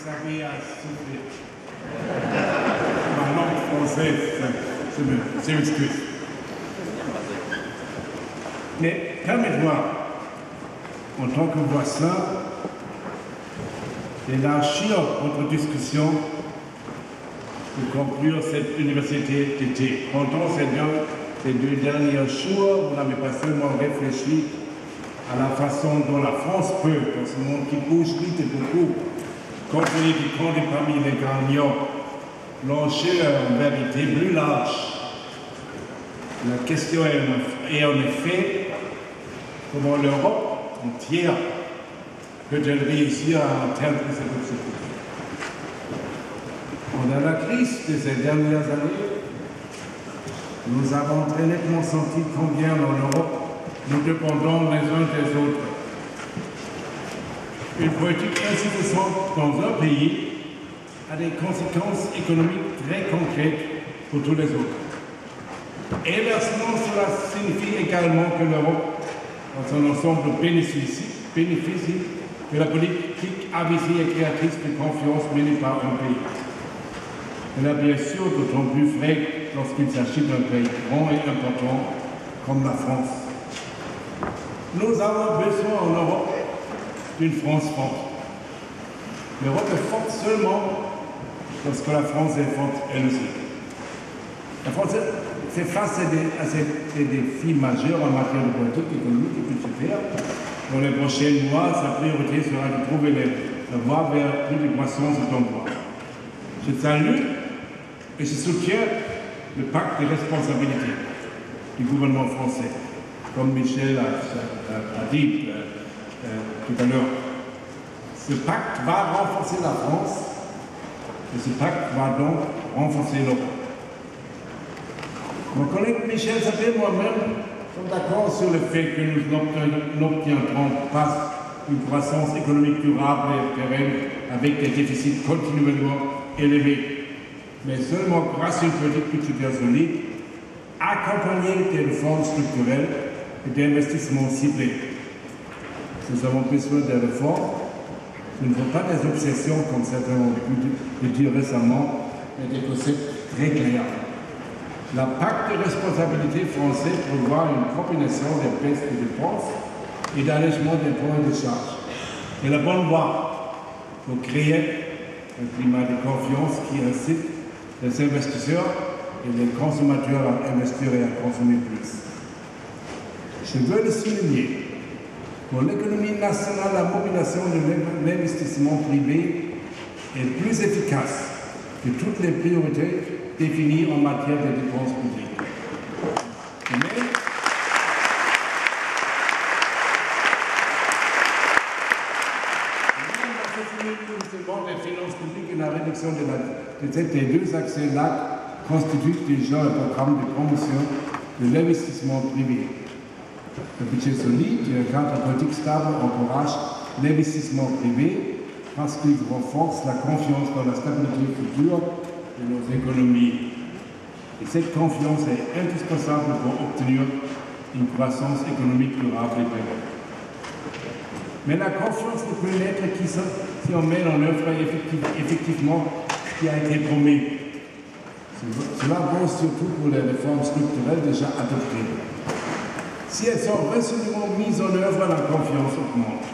savez à souffler. Ma langue française, je m'excuse. Mais permettez-moi, en tant que voisin, d'élargir votre discussion pour conclure cette université d'été. Pendant ces 2 derniers jours, vous n'avez pas seulement réfléchi à la façon dont la France peut, dans ce monde qui bouge vite et beaucoup, compter du compte parmi les gagnants, l'enjeu en vérité plus large. La question est en effet comment l'Europe entière peut-elle réussir à atteindre cet objectif. Pendant la crise de ces dernières années, nous avons très nettement senti combien en Europe nous dépendons les uns des autres. Une politique insuffisante dans un pays a des conséquences économiques très concrètes pour tous les autres. Inversement, cela signifie également que l'Europe, dans son ensemble, bénéficie de la politique avisée et créatrice de confiance menée par un pays. Elle est bien sûr d'autant plus vrai lorsqu'il s'agit d'un pays grand et important comme la France. Nous avons besoin en Europe d'une France forte. L'Europe est forte seulement lorsque la France est forte elle aussi. La France fait face à ces défis majeurs en matière de politique économique et budgétaire. Dans les prochains mois, sa priorité sera de trouver la voie vers plus de croissance et d'emploi. Je salue et je soutiens le pacte de responsabilité du gouvernement français, comme Michel a dit tout à l'heure. Ce pacte va renforcer la France et ce pacte va donc renforcer l'Europe. Mon collègue Michel Sapin et moi-même sommes d'accord sur le fait que nous n'obtiendrons pas une croissance économique durable et pérenne avec des déficits continuellement élevés, mais seulement grâce à une politique budgétaire solide, accompagnée des réformes structurelles et d'investissements ciblés. Nous avons besoin de réformes. Ce ne sont pas des obsessions, comme certains ont pu le dire récemment, mais des concepts très clairs. La pacte de responsabilité français prévoit une combinaison des baisses de dépenses et d'allègement des points de charge. C'est la bonne voie pour créer un climat de confiance qui incite les investisseurs et les consommateurs à investir et à consommer plus. Je veux le souligner. Pour l'économie nationale, la mobilisation de l'investissement privé est plus efficace que toutes les priorités définies en matière de dépenses publiques. Mais des finances publiques et la réduction des 2 accès-là constituent déjà un programme de promotion de l'investissement privé. Le budget solide et un cadre politique stable encourage l'investissement privé parce qu'il renforce la confiance dans la stabilité future de nos économies. Et cette confiance est indispensable pour obtenir une croissance économique durable et pérenne. Mais la confiance ne peut l'être si on met en œuvre effectivement ce qui a été promis. Cela vaut surtout pour les réformes structurelles déjà adoptées. Si elles sont résolument mises en œuvre, la confiance augmente.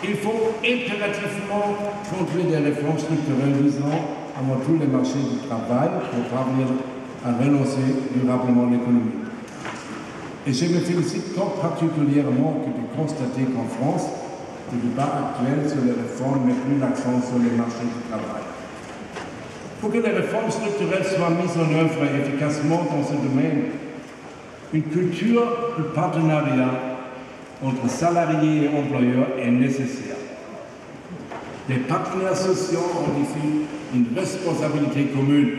Il faut impérativement conduire des réformes structurelles visant avant tout les marchés du travail pour parvenir à relancer durablement l'économie. Et je me félicite particulièrement de constater qu'en France, le débat actuel sur les réformes met plus l'accent sur les marchés du travail. Pour que les réformes structurelles soient mises en œuvre efficacement dans ce domaine, une culture de partenariat entre salariés et employeurs est nécessaire. Les partenaires sociaux ont ici une responsabilité commune.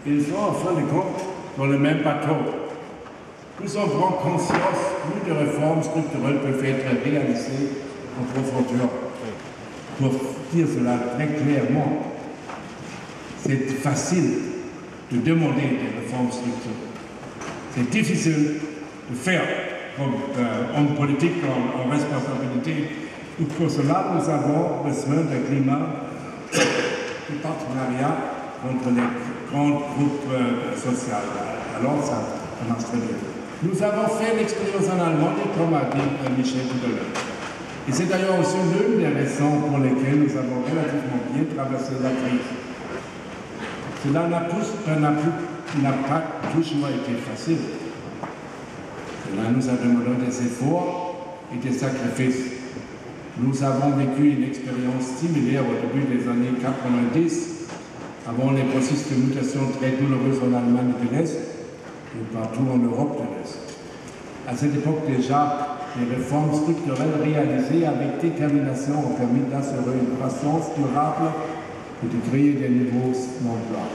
Ils sont en fin de compte dans le même bateau. Plus on prend conscience, plus de réformes structurelles peuvent être réalisées en profondeur. Pour dire cela très clairement, c'est facile de demander des réformes structurelles. C'est difficile de faire comme homme politique en responsabilité Et pour cela, nous avons besoin d'un climat de partenariat contre les grands groupes sociaux. Alors, ça marche très bien. Nous avons fait l'expérience en Allemagne, comme a dit Michel tout à l'heure. Et c'est d'ailleurs aussi l'une des raisons pour lesquelles nous avons relativement bien traversé la crise. Cela n'a pas toujours été facile. Cela nous a demandé des efforts et des sacrifices. Nous avons vécu une expérience similaire au début des années 90, avant les processus de mutation très douloureux en Allemagne de l'Est et partout en Europe de l'Est. À cette époque déjà, les réformes structurelles réalisées avec détermination ont permis d'assurer une croissance durable et de créer des nouveaux emplois.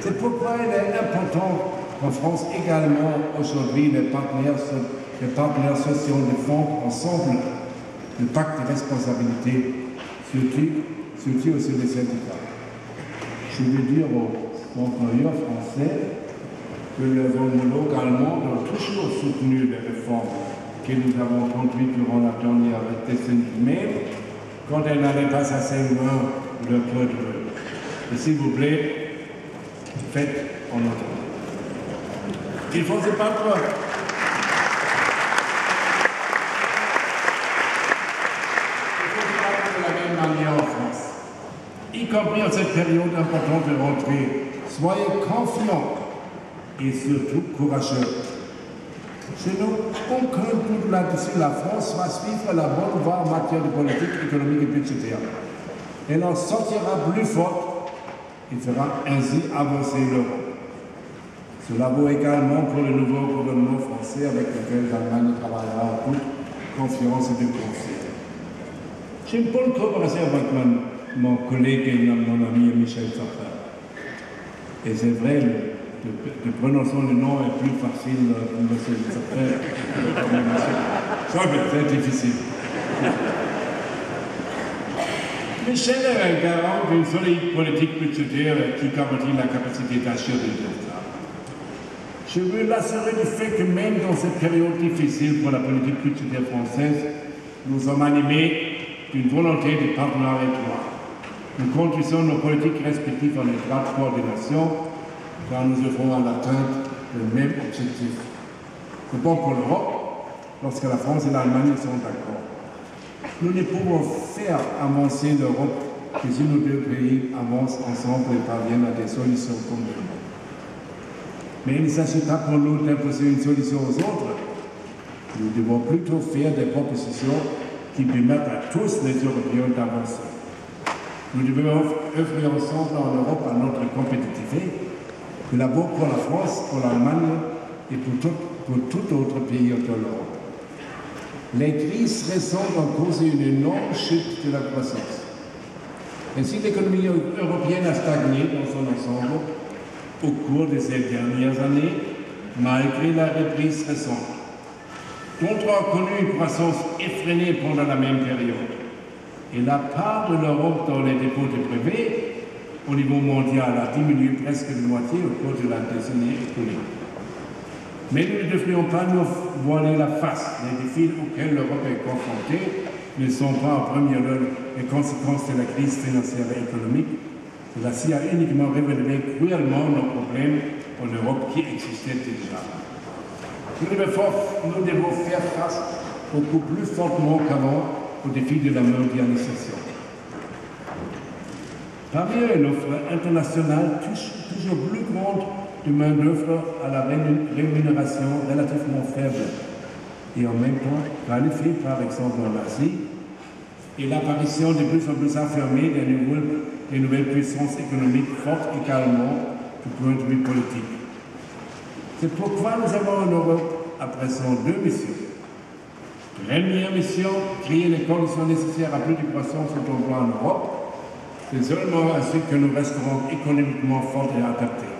C'est pourquoi il est important qu'en France également, aujourd'hui, les partenaires sociaux défendent ensemble le pacte de responsabilité, surtout sur les syndicats. Je veux dire aux employeurs français que les homologues allemands ont toujours soutenu les réformes que nous avons conduites durant la dernière décennie, même quand elles n'allaient pas assez loin de leur point de vue. Et s'il vous plaît, faites en entendre. Il ne faut se battre. De la même manière en France, y compris en cette période importante de rentrée. Soyez confiants et surtout courageux. Chez nous, aucun doute là-dessus, la France va suivre la bonne voie en matière de politique économique et budgétaire. Elle en sortira plus forte et fera ainsi avancer l'Europe. Cela vaut également pour le nouveau gouvernement français avec lequel l'Allemagne travaillera en toute confiance et de concert. J'ai une bonne coopération avec mon collègue et mon ami Michel Safran. Et c'est vrai, de prononcer le nom est plus facile, monsieur Safran. Ça va être très difficile. Michel est un garant d'une solide politique budgétaire qui garantit la capacité d'achat de l'État. Je veux l'assurer du fait que même dans cette période difficile pour la politique budgétaire française, nous sommes animés d'une volonté de partenariat étroit. Nous conduisons nos politiques respectives en étroite coordination, car nous œuvrons à l'atteinte du même objectif. C'est bon pour l'Europe, lorsque la France et l'Allemagne sont d'accord. Nous ne pouvons faire avancer l'Europe que si nos deux pays avancent ensemble et parviennent à des solutions communes. Mais il ne s'agit pas pour nous d'imposer une solution aux autres. Nous devons plutôt faire des propositions qui permettent à tous les Européens d'avancer. Nous devons œuvrer ensemble en Europe à notre compétitivité, de l'abord pour la France, pour l'Allemagne et pour tout autre pays de l'Europe. Les crises récentes ont causé une énorme chute de la croissance. Ainsi, l'économie européenne a stagné dans son ensemble au cours de ces dernières années, malgré la reprise récente. D'autres ont connu une croissance effrénée pendant la même période. Et la part de l'Europe dans les dépôts de brevets au niveau mondial a diminué presque de moitié au cours de la décennie écoulée. Mais nous ne devrions pas nous voiler la face. Les défis auxquels l'Europe est confrontée ne sont pas en première lieu les conséquences de la crise financière et économique. Cela-ci a uniquement révélé cruellement nos problèmes en Europe qui existaient déjà. Nous devons faire face beaucoup plus fortement qu'avant aux défis de la mondialisation. Parmi eux, l'offre internationale toujours plus grande de main-d'œuvre à la rémunération relativement faible et en même temps qualifiée par exemple en Asie et l'apparition de plus en plus affirmée des nouvelles puissances économiques fortes également du point de vue politique. C'est pourquoi nous avons en Europe à présent deux missions. Première mission, créer les conditions nécessaires à plus de croissance et d'emploi en Europe. C'est seulement ainsi que nous resterons économiquement forts et adaptés.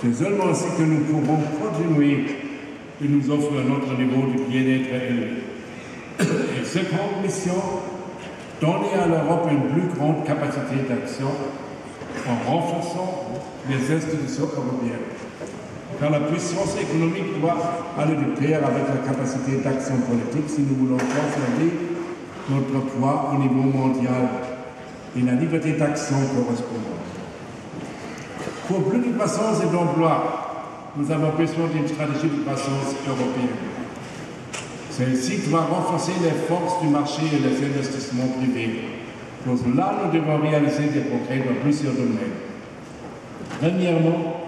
C'est seulement ainsi que nous pourrons continuer de nous offrir notre niveau de bien-être élevé. Et seconde mission, donner à l'Europe une plus grande capacité d'action en renforçant les institutions européennes. Car la puissance économique doit aller de pair avec la capacité d'action politique si nous voulons transformer notre poids au niveau mondial et la liberté d'action correspondante. Pour plus de croissance et d'emploi, nous avons besoin d'une stratégie de croissance européenne. Celle-ci doit renforcer les forces du marché et les investissements privés. Pour cela, nous devons réaliser des progrès dans plusieurs domaines. Premièrement,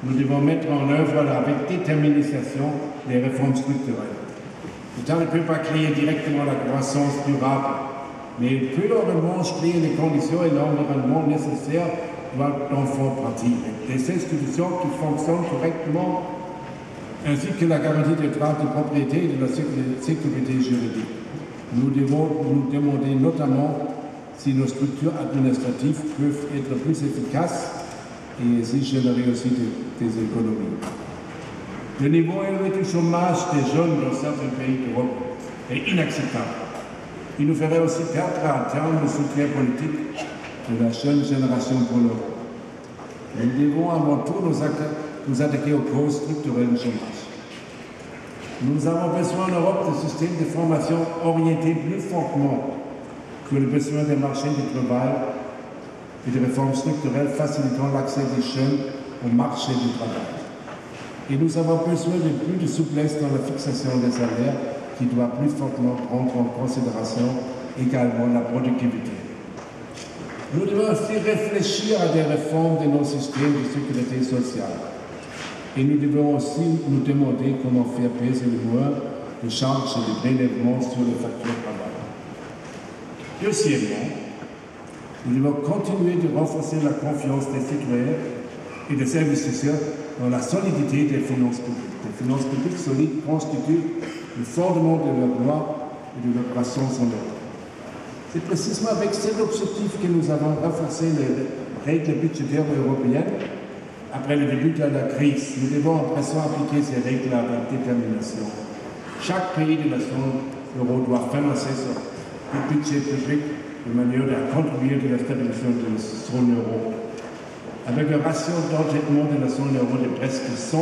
nous devons mettre en œuvre avec détermination les réformes structurelles. L'État ne peut pas créer directement la croissance durable, mais il peut en revanche créer les conditions et l'environnement nécessaires pour en faire partie. Des institutions qui fonctionnent correctement, ainsi que la garantie des droits de propriété et de la sécurité juridique. Nous devons nous demander notamment si nos structures administratives peuvent être plus efficaces et ainsi générer aussi des économies. Le niveau élevé du chômage des jeunes dans certains pays d'Europe est inacceptable. Il nous ferait aussi perdre à terme le soutien politique de la jeune génération pour l'Europe. Nous devons avant tout nous attaquer aux causes structurelles du chômage. Nous avons besoin en Europe de systèmes de formation orientés plus fortement que le besoin des marchés du travail et de réformes structurelles facilitant l'accès des jeunes au marché du travail. Et nous avons besoin de plus de souplesse dans la fixation des salaires qui doit plus fortement prendre en considération également la productivité. Nous devons aussi réfléchir à des réformes de nos systèmes de sécurité sociale. Et nous devons aussi nous demander comment faire peser le moins de charges et de prélèvements sur les factures travail. Deuxièmement, nous devons continuer de renforcer la confiance des citoyens et des investisseurs dans la solidité des finances publiques. Les finances publiques solides constituent le fondement de leur loi et de leur croissance en Europe. C'est précisément avec cet objectif que nous avons renforcé les règles budgétaires européennes après le début de la crise. Nous devons en présent appliquer ces règles avec détermination. Chaque pays de la zone euro doit financer son budget public de manière à contribuer à la stabilisation de la zone euro. Avec un ratio d'endettement de la zone euro de presque 100%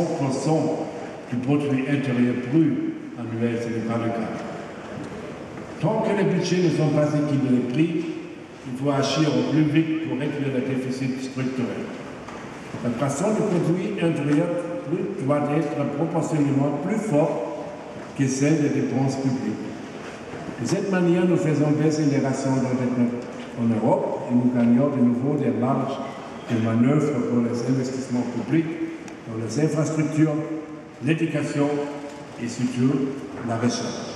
du produit intérieur brut annuel, ce n'est pas le cas. Tant que les budgets ne sont pas équilibrés, il faut agir au plus vite pour réduire le déficit structurel. La croissance du produit intérieur brut doit être proportionnellement plus forte que celle des dépenses publiques. De cette manière, nous faisons baisser les ratios d'endettement en Europe et nous gagnons de nouveau des marges de manœuvre pour les investissements publics dans les infrastructures, l'éducation et surtout la recherche.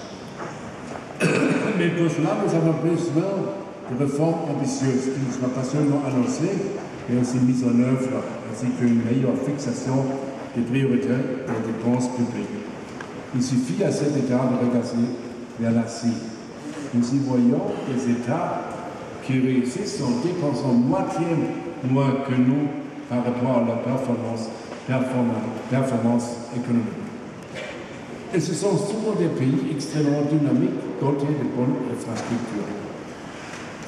Mais pour cela, nous avons besoin de réformes ambitieuses qui ne soient pas seulement annoncées, mais aussi mises en œuvre, ainsi qu'une meilleure fixation des priorités des dépenses publiques. Il suffit à cet État de regarder vers la Syrie. Nous y voyons des États qui réussissent en dépensant moitié moins que nous par rapport à leur performance économique. Et ce sont souvent des pays extrêmement dynamiques, dotés de bonnes infrastructures.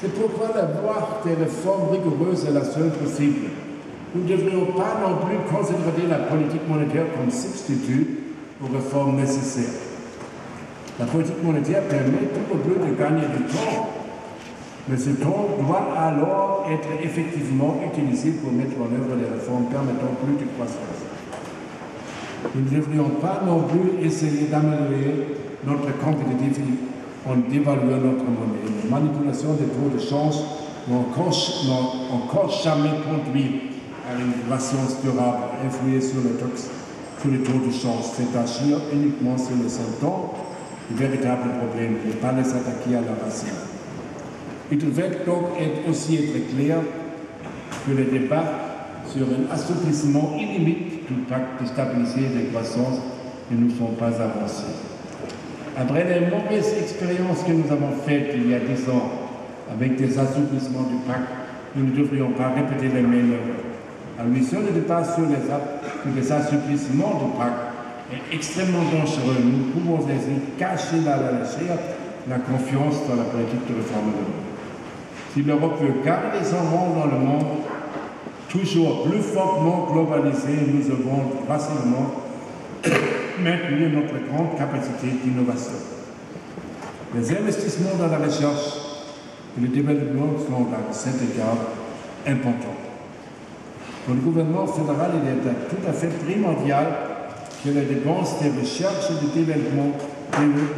C'est pourquoi la voie des réformes rigoureuses est la seule possible. Nous ne devrions pas non plus considérer la politique monétaire comme substitut aux réformes nécessaires. La politique monétaire permet tout au plus de gagner du temps, mais ce temps doit alors être effectivement utilisé pour mettre en œuvre des réformes permettant plus de croissance. Nous ne devrions pas non plus essayer d'améliorer notre compétitivité en dévaluant notre monnaie. Les manipulations des taux de change n'ont encore jamais conduit à une croissance durable, influer sur les taux de change. C'est agir uniquement sur les symptômes du véritable problème et pas les attaquer à la racine. Il devait donc aussi être clair que les débats sur un assouplissement illimité du pacte de stabilité et de croissance ne nous sont pas avancés. Après les mauvaises expériences que nous avons faites il y a 10 ans avec des assouplissements du pacte, nous ne devrions pas répéter les mêmes erreurs. À lui seul, le débat sur les assouplissements du pacte est extrêmement dangereux. Nous pouvons ainsi cacher la confiance dans la politique de réforme de l'Europe. Si l'Europe veut garder son rôle dans le monde, toujours plus fortement globalisé, nous devons facilement maintenir notre grande capacité d'innovation. Les investissements dans la recherche et le développement sont à cet égard importants. Pour le gouvernement fédéral, il est tout à fait primordial que les dépenses de recherche et de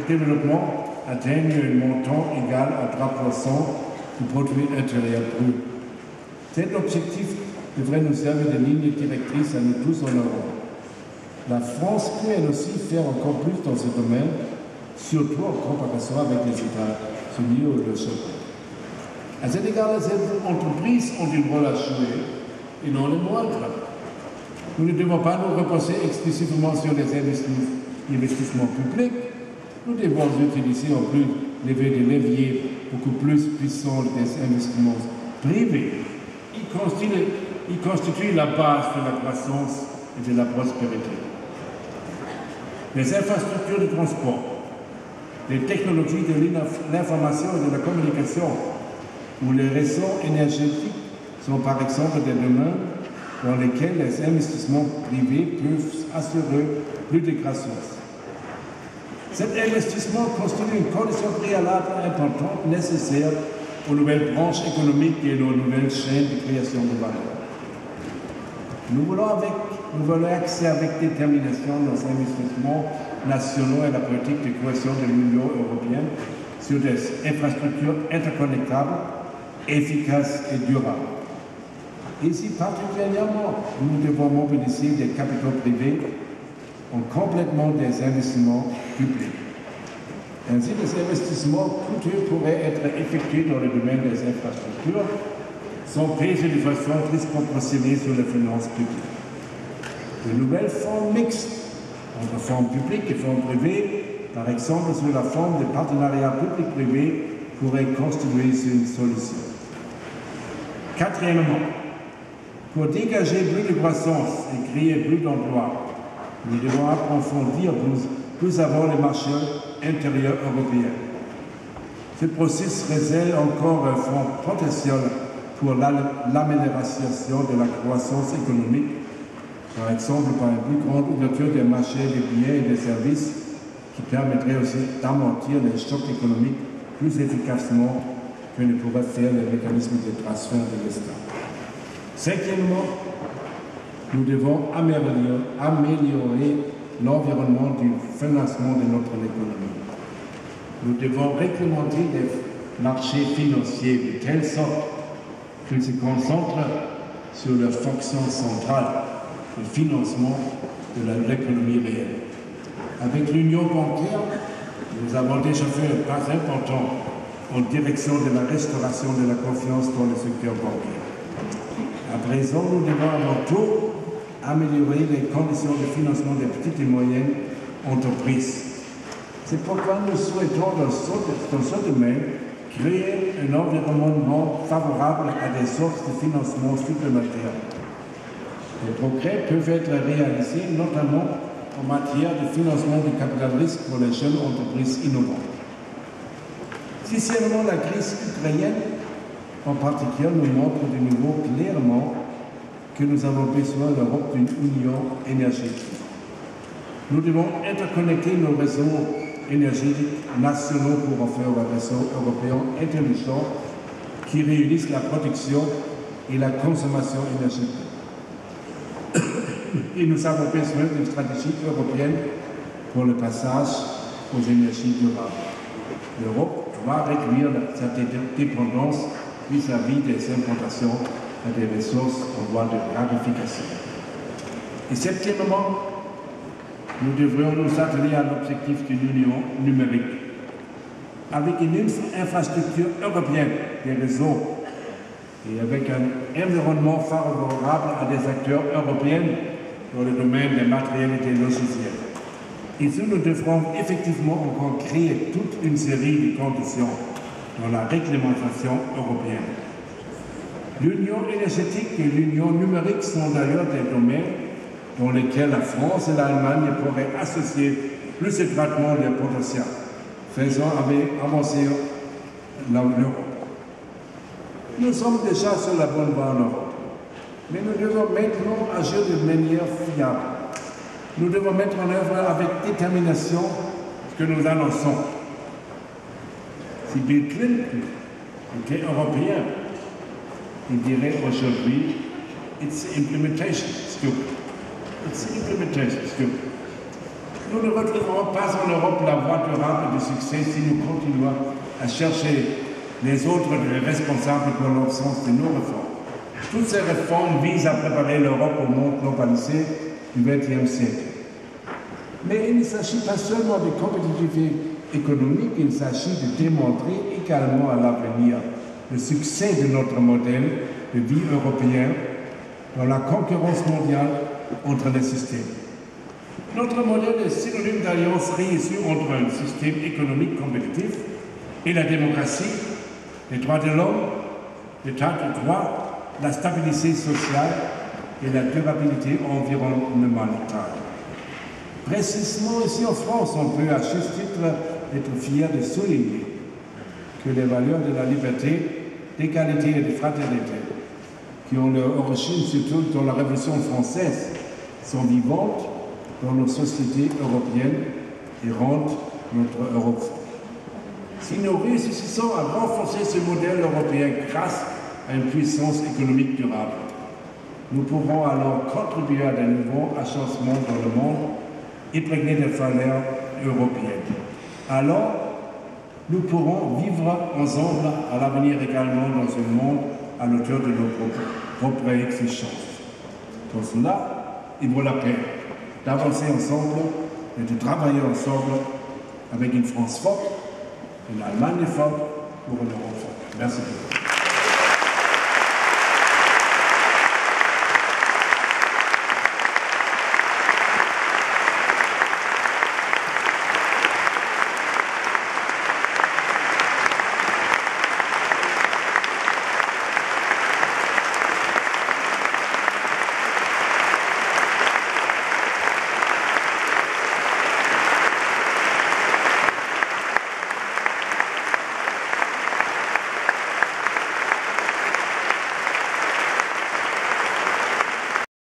développement atteignent un montant égal à 3% du produit intérieur brut. Cet objectif devrait nous servir de ligne directrice à nous tous en Europe. La France peut elle aussi faire encore plus dans ce domaine, surtout en comparaison avec les États-Unis ou le Japon. À cet égard, les entreprises ont une rôle à jouer, et non le moindre. Nous ne devons pas nous reposer exclusivement sur les investissements publics. Nous devons utiliser en plus des leviers beaucoup plus puissants des investissements privés. Ils constituent la base de la croissance et de la prospérité. Les infrastructures de transport, les technologies de l'information et de la communication ou les réseaux énergétiques sont par exemple des domaines dans lesquels les investissements privés peuvent assurer plus de croissance. Cet investissement constitue une condition préalable importante nécessaire aux nouvelles branches économiques et aux nouvelles chaînes de création de valeur. Nous voulons axer avec détermination nos investissements nationaux et la politique de cohésion de l'Union européenne sur des infrastructures interconnectables, efficaces et durables. Ici, particulièrement, nous devons mobiliser des capitaux privés en complément des investissements publics. Ainsi, les investissements coûteux pourraient être effectués dans le domaine des infrastructures sans peser de façon disproportionnée sur les finances publiques. De nouvelles formes mixtes entre fonds publics et fonds privés, par exemple sous la forme de partenariats publics-privés, pourraient constituer une solution. Quatrièmement, pour dégager plus de croissance et créer plus d'emplois, nous devons approfondir plus avant le marché intérieur européen. Ce processus révèle encore un fort potentiel pour l'amélioration de la croissance économique, par exemple par une plus grande ouverture des marchés des biens et des services qui permettrait aussi d'amortir les chocs économiques plus efficacement que ne pourraient faire les mécanismes de transfert de l'État. Cinquièmement, nous devons améliorer l'environnement du financement de notre économie. Nous devons réglementer les marchés financiers de telle sorte qu'ils se concentrent sur leur fonction centrale, le financement de l'économie réelle. Avec l'union bancaire, nous avons déjà fait un pas important en direction de la restauration de la confiance dans le secteur bancaire. À présent, nous devons avant tout améliorer les conditions de financement des petites et moyennes entreprises. C'est pourquoi nous souhaitons, dans ce domaine, créer un environnement favorable à des sources de financement supplémentaires. Les progrès peuvent être réalisés notamment en matière de financement du capital risque pour les jeunes entreprises innovantes. Sincèrement, la crise ukrainienne, en particulier, nous montre de nouveau clairement que nous avons besoin en Europe d'une union énergétique. Nous devons interconnecter nos réseaux énergétiques nationaux pour en faire un réseau européen intelligent qui réunisse la production et la consommation énergétique. Et nous avons besoin d'une stratégie européenne pour le passage aux énergies durables. L'Europe doit réduire sa dépendance vis-à-vis des importations et des ressources en voie de rarification. Et septièmement, nous devrions nous atteler à l'objectif d'une union numérique. Avec une infrastructure européenne des réseaux et avec un environnement favorable à des acteurs européens dans le domaine des matériels et des logiciels. Ici, nous devrons effectivement encore créer toute une série de conditions dans la réglementation européenne. L'union énergétique et l'union numérique sont d'ailleurs des domaines dans lesquels la France et l'Allemagne pourraient associer plus étroitement leurs potentiels, faisant avancer l'Europe. Nous sommes déjà sur la bonne voie en Europe, mais nous devons maintenant agir de manière fiable. Nous devons mettre en œuvre avec détermination ce que nous annonçons. Si Bill Clinton était européen, il dirait aujourd'hui, it's implementation stupid. It's implementation stupid. Nous ne retrouverons pas en Europe la voie durable du succès si nous continuons à chercher les autres responsables pour l'absence de nos réformes. Toutes ces réformes visent à préparer l'Europe au monde globalisé du XXe siècle. Mais il ne s'agit pas seulement de compétitivité économique, il s'agit de démontrer également à l'avenir le succès de notre modèle de vie européen dans la concurrence mondiale entre les systèmes. Notre modèle est synonyme d'alliance réussie entre un système économique compétitif et la démocratie, les droits de l'homme, l'état de droit, la stabilité sociale et la durabilité environnementale. Précisément ici en France, on peut à juste titre être fier de souligner que les valeurs de la liberté, d'égalité et de fraternité, qui ont leur origine surtout dans la Révolution française, sont vivantes dans nos sociétés européennes et rendent notre Europe forte. Si nous réussissons à renforcer ce modèle européen grâce à une puissance économique durable, nous pourrons alors contribuer à de nouveaux agencements dans le monde imprégné de valeurs européennes. Alors, nous pourrons vivre ensemble à l'avenir également dans un monde à l'auteur de nos propres exigences. Pour cela, il vaut la peine d'avancer ensemble et de travailler ensemble avec une France forte, une Allemagne forte pour une Europe forte. Merci beaucoup.